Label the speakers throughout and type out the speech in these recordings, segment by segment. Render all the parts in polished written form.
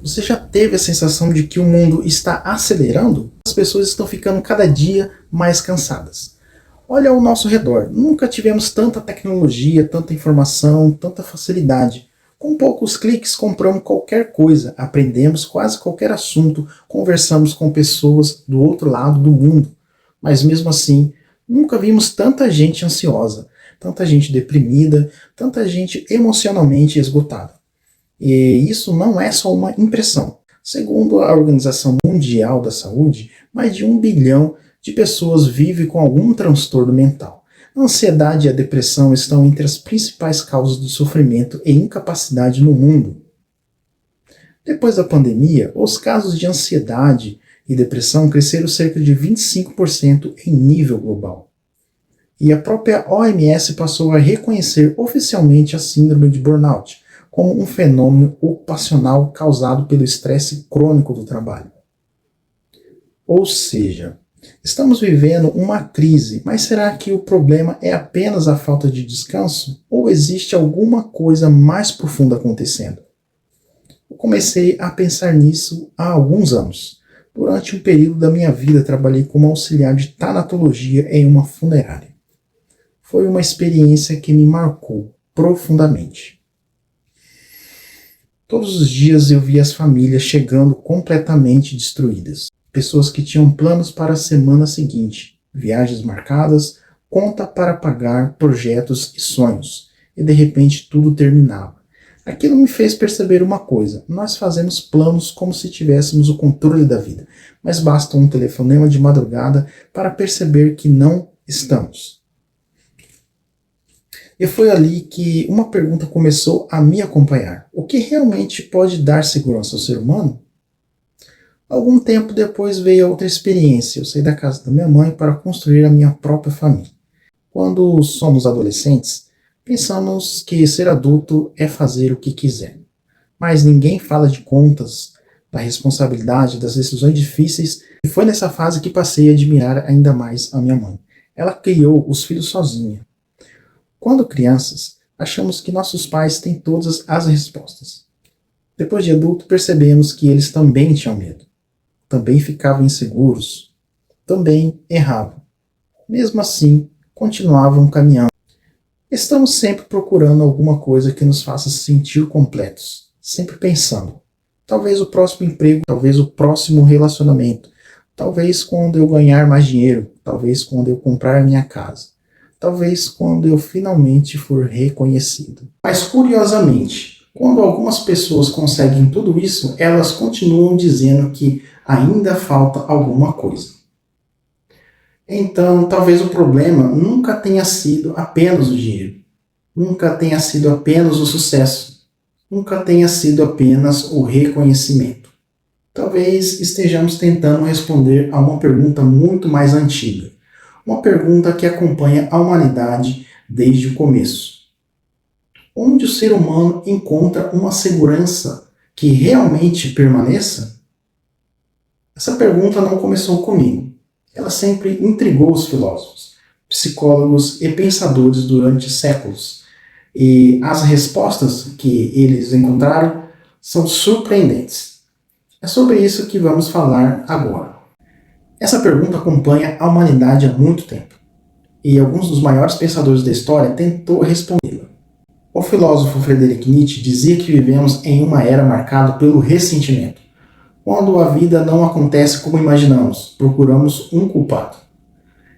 Speaker 1: Você já teve a sensação de que o mundo está acelerando? As pessoas estão ficando cada dia mais cansadas. Olha ao nosso redor, nunca tivemos tanta tecnologia, tanta informação, tanta facilidade. Com poucos cliques compramos qualquer coisa, aprendemos quase qualquer assunto, conversamos com pessoas do outro lado do mundo. Mas mesmo assim, nunca vimos tanta gente ansiosa, tanta gente deprimida, tanta gente emocionalmente esgotada. E isso não é só uma impressão. Segundo a Organização Mundial da Saúde, mais de 1 bilhão de pessoas vivem com algum transtorno mental. A ansiedade e a depressão estão entre as principais causas do sofrimento e incapacidade no mundo. Depois da pandemia, os casos de ansiedade e depressão cresceram cerca de 25% em nível global. E a própria OMS passou a reconhecer oficialmente a síndrome de burnout como um fenômeno ocupacional causado pelo estresse crônico do trabalho. Ou seja, estamos vivendo uma crise, mas será que o problema é apenas a falta de descanso? Ou existe alguma coisa mais profunda acontecendo? Eu comecei a pensar nisso há alguns anos. Durante um período da minha vida, trabalhei como auxiliar de tanatologia em uma funerária. Foi uma experiência que me marcou profundamente. Todos os dias eu via as famílias chegando completamente destruídas. Pessoas que tinham planos para a semana seguinte, viagens marcadas, conta para pagar, projetos e sonhos. E de repente tudo terminava. Aquilo me fez perceber uma coisa: nós fazemos planos como se tivéssemos o controle da vida, mas basta um telefonema de madrugada para perceber que não estamos. E foi ali que uma pergunta começou a me acompanhar: o que realmente pode dar segurança ao ser humano? Algum tempo depois veio outra experiência. Eu saí da casa da minha mãe para construir a minha própria família. Quando somos adolescentes, pensamos que ser adulto é fazer o que quiser. Mas ninguém fala de contas, da responsabilidade, das decisões difíceis, e foi nessa fase que passei a admirar ainda mais a minha mãe. Ela criou os filhos sozinha. Quando crianças, achamos que nossos pais têm todas as respostas. Depois de adulto, percebemos que eles também tinham medo. Também ficavam inseguros. Também erravam. Mesmo assim, continuavam caminhando. Estamos sempre procurando alguma coisa que nos faça sentir completos. Sempre pensando: talvez o próximo emprego, talvez o próximo relacionamento, talvez quando eu ganhar mais dinheiro, talvez quando eu comprar a minha casa. Talvez quando eu finalmente for reconhecido. Mas curiosamente, quando algumas pessoas conseguem tudo isso, elas continuam dizendo que ainda falta alguma coisa. Então, talvez o problema nunca tenha sido apenas o dinheiro. Nunca tenha sido apenas o sucesso. Nunca tenha sido apenas o reconhecimento. Talvez estejamos tentando responder a uma pergunta muito mais antiga. Uma pergunta que acompanha a humanidade desde o começo. Onde o ser humano encontra uma segurança que realmente permaneça? Essa pergunta não começou comigo. Ela sempre intrigou os filósofos, psicólogos e pensadores durante séculos. E as respostas que eles encontraram são surpreendentes. É sobre isso que vamos falar agora. Essa pergunta acompanha a humanidade há muito tempo, e alguns dos maiores pensadores da história tentou respondê-la. O filósofo Friedrich Nietzsche dizia que vivemos em uma era marcada pelo ressentimento. Quando a vida não acontece como imaginamos, procuramos um culpado.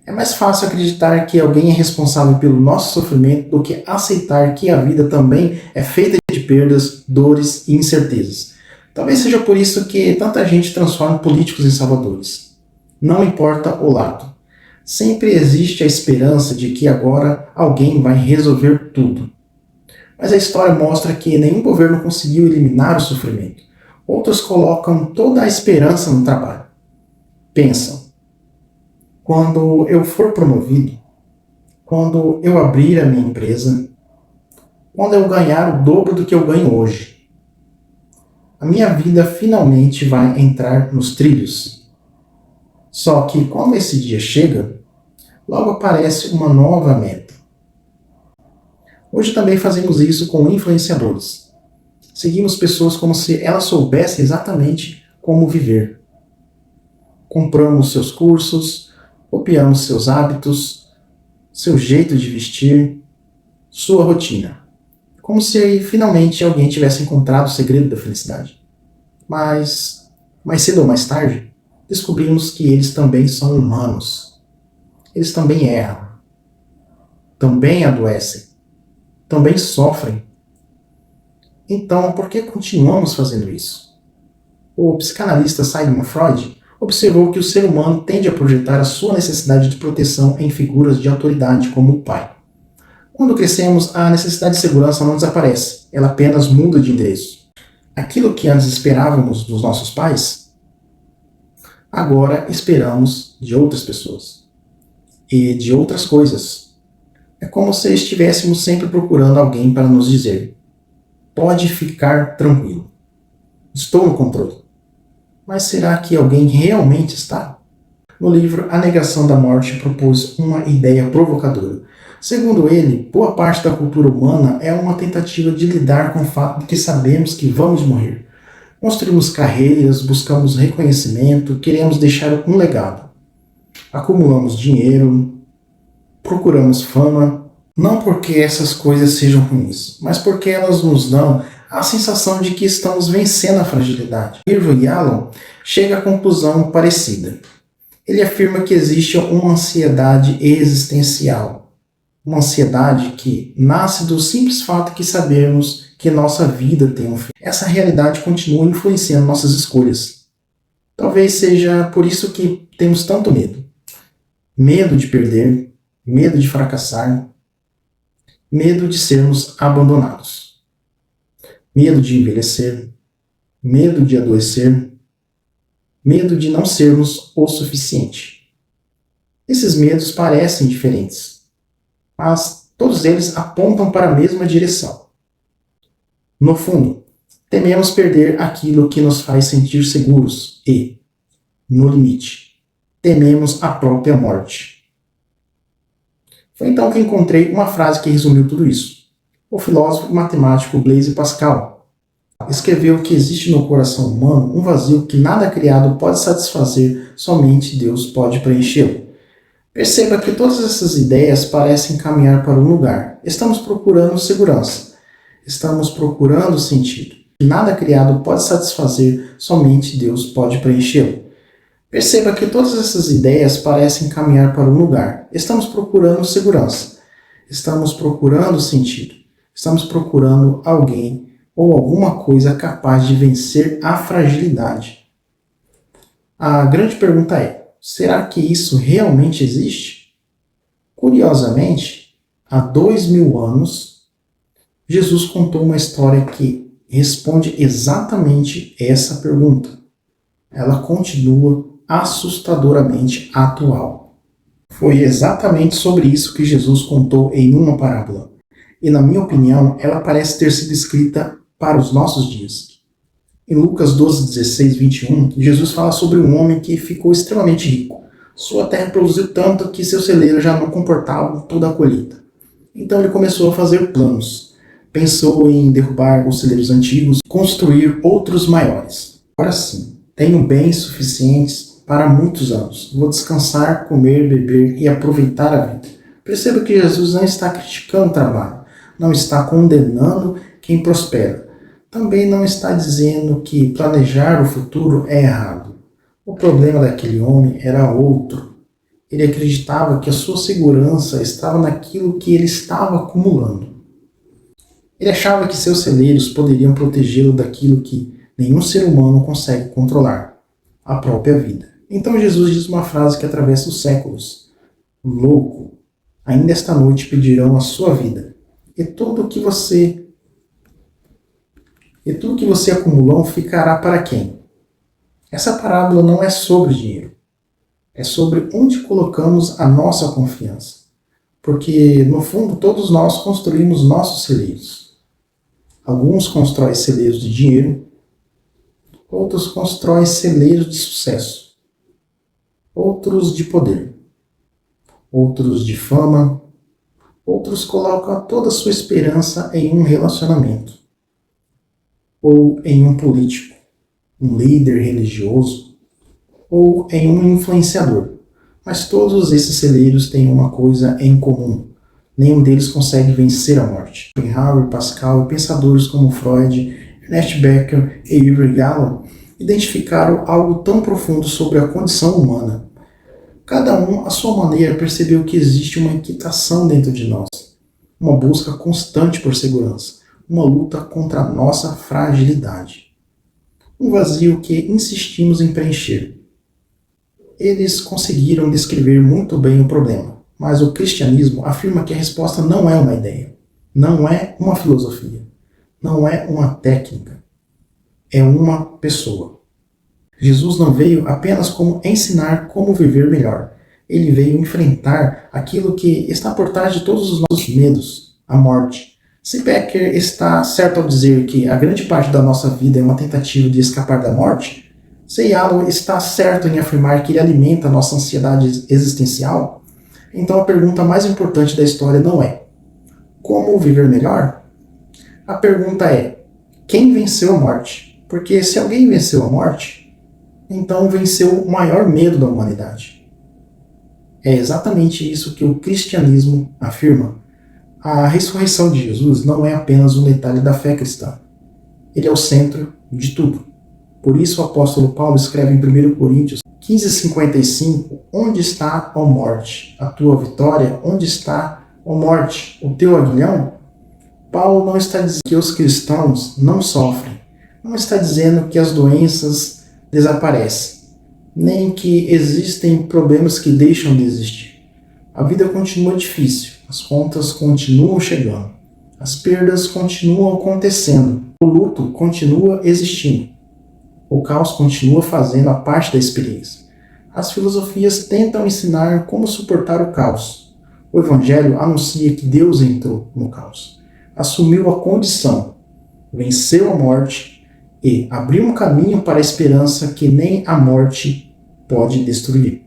Speaker 1: É mais fácil acreditar que alguém é responsável pelo nosso sofrimento do que aceitar que a vida também é feita de perdas, dores e incertezas. Talvez seja por isso que tanta gente transforma políticos em salvadores. Não importa o lado. Sempre existe a esperança de que agora alguém vai resolver tudo. Mas a história mostra que nenhum governo conseguiu eliminar o sofrimento. Outros colocam toda a esperança no trabalho. Pensam: quando eu for promovido, quando eu abrir a minha empresa, quando eu ganhar o dobro do que eu ganho hoje, a minha vida finalmente vai entrar nos trilhos. Só que quando esse dia chega, logo aparece uma nova meta. Hoje também fazemos isso com influenciadores. Seguimos pessoas como se elas soubessem exatamente como viver. Compramos seus cursos, copiamos seus hábitos, seu jeito de vestir, sua rotina. Como se aí, finalmente alguém tivesse encontrado o segredo da felicidade. Mas, mais cedo ou mais tarde, descobrimos que eles também são humanos. Eles também erram, também adoecem, também sofrem. Então, por que continuamos fazendo isso? O psicanalista Sigmund Freud observou que o ser humano tende a projetar a sua necessidade de proteção em figuras de autoridade, como o pai. Quando crescemos, a necessidade de segurança não desaparece, ela apenas muda de endereço. Aquilo que antes esperávamos dos nossos pais, agora esperamos de outras pessoas e de outras coisas. É como se estivéssemos sempre procurando alguém para nos dizer: pode ficar tranquilo, estou no controle. Mas será que alguém realmente está? No livro A Negação da Morte propôs uma ideia provocadora. Segundo ele, boa parte da cultura humana é uma tentativa de lidar com o fato de que sabemos que vamos morrer. Construímos carreiras, buscamos reconhecimento, queremos deixar um legado. Acumulamos dinheiro, procuramos fama, não porque essas coisas sejam ruins, mas porque elas nos dão a sensação de que estamos vencendo a fragilidade. Irving Yalom chega à conclusão parecida. Ele afirma que existe uma ansiedade existencial, uma ansiedade que nasce do simples fato que sabemos que nossa vida tem um fim. Essa realidade continua influenciando nossas escolhas. Talvez seja por isso que temos tanto medo. Medo de perder, medo de fracassar, medo de sermos abandonados, medo de envelhecer, medo de adoecer, medo de não sermos o suficiente. Esses medos parecem diferentes, mas todos eles apontam para a mesma direção. No fundo, tememos perder aquilo que nos faz sentir seguros e, no limite, tememos a própria morte. Foi então que encontrei uma frase que resumiu tudo isso. O filósofo matemático Blaise Pascal escreveu que existe no coração humano um vazio que nada criado pode satisfazer, somente Deus pode preenchê-lo. Perceba que todas essas ideias parecem caminhar para um lugar. Estamos procurando segurança. Estamos procurando sentido. Nada criado pode satisfazer, somente Deus pode preenchê-lo. Perceba que todas essas ideias parecem caminhar para um lugar. Estamos procurando segurança. Estamos procurando sentido. Estamos procurando alguém ou alguma coisa capaz de vencer a fragilidade. A grande pergunta é: será que isso realmente existe? Curiosamente, há 2000 anos, Jesus contou uma história que responde exatamente essa pergunta. Ela continua assustadoramente atual. Foi exatamente sobre isso que Jesus contou em uma parábola. E, na minha opinião, ela parece ter sido escrita para os nossos dias. Em Lucas 12, 16, 21, Jesus fala sobre um homem que ficou extremamente rico. Sua terra produziu tanto que seu celeiro já não comportava toda a colheita. Então ele começou a fazer planos. Pensou em derrubar os celeiros antigos e construir outros maiores. Agora sim, tenho bens suficientes para muitos anos. Vou descansar, comer, beber e aproveitar a vida. Perceba que Jesus não está criticando o trabalho, não está condenando quem prospera. Também não está dizendo que planejar o futuro é errado. O problema daquele homem era outro. Ele acreditava que a sua segurança estava naquilo que ele estava acumulando. Ele achava que seus celeiros poderiam protegê-lo daquilo que nenhum ser humano consegue controlar: a própria vida. Então Jesus diz uma frase que atravessa os séculos: louco, ainda esta noite pedirão a sua vida, e tudo que você acumulou ficará para quem? Essa parábola não é sobre dinheiro. É sobre onde colocamos a nossa confiança. Porque, no fundo, todos nós construímos nossos celeiros. Alguns constroem celeiros de dinheiro, outros constroem celeiros de sucesso, outros de poder, outros de fama, outros colocam toda a sua esperança em um relacionamento. ou em um político, um líder religioso, ou em um influenciador. Mas todos esses celeiros têm uma coisa em comum. Nenhum deles consegue vencer a morte. Schopenhauer, Pascal e pensadores como Freud, Ernest Becker e Ivor Gallo identificaram algo tão profundo sobre a condição humana. Cada um, à sua maneira, percebeu que existe uma inquietação dentro de nós, uma busca constante por segurança, uma luta contra a nossa fragilidade. Um vazio que insistimos em preencher. Eles conseguiram descrever muito bem o problema, mas o cristianismo afirma que a resposta não é uma ideia, não é uma filosofia, não é uma técnica, é uma pessoa. Jesus não veio apenas como ensinar como viver melhor. Ele veio enfrentar aquilo que está por trás de todos os nossos medos, a morte. Se Becker está certo ao dizer que a grande parte da nossa vida é uma tentativa de escapar da morte, se Yalo está certo em afirmar que ele alimenta a nossa ansiedade existencial, então a pergunta mais importante da história não é como viver melhor? A pergunta é quem venceu a morte? Porque se alguém venceu a morte, então venceu o maior medo da humanidade. É exatamente isso que o cristianismo afirma. A ressurreição de Jesus não é apenas um detalhe da fé cristã. Ele é o centro de tudo. Por isso o apóstolo Paulo escreve em 1 Coríntios 15:55, onde está, ó morte, a tua vitória? Onde está, ó morte, o teu aguilhão? Paulo não está dizendo que os cristãos não sofrem, não está dizendo que as doenças desaparecem, nem que existem problemas que deixam de existir. A vida continua difícil, as contas continuam chegando, as perdas continuam acontecendo, o luto continua existindo. O caos continua fazendo a parte da experiência. As filosofias tentam ensinar como suportar o caos. O Evangelho anuncia que Deus entrou no caos, assumiu a condição, venceu a morte e abriu um caminho para a esperança que nem a morte pode destruir.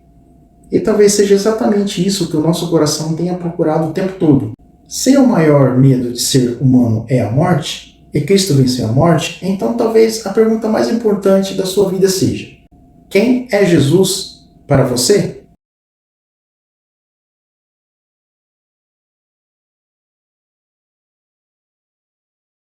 Speaker 1: E talvez seja exatamente isso que o nosso coração tenha procurado o tempo todo. Se o maior medo de ser humano é a morte, e Cristo venceu a morte, então talvez a pergunta mais importante da sua vida seja: quem é Jesus para você?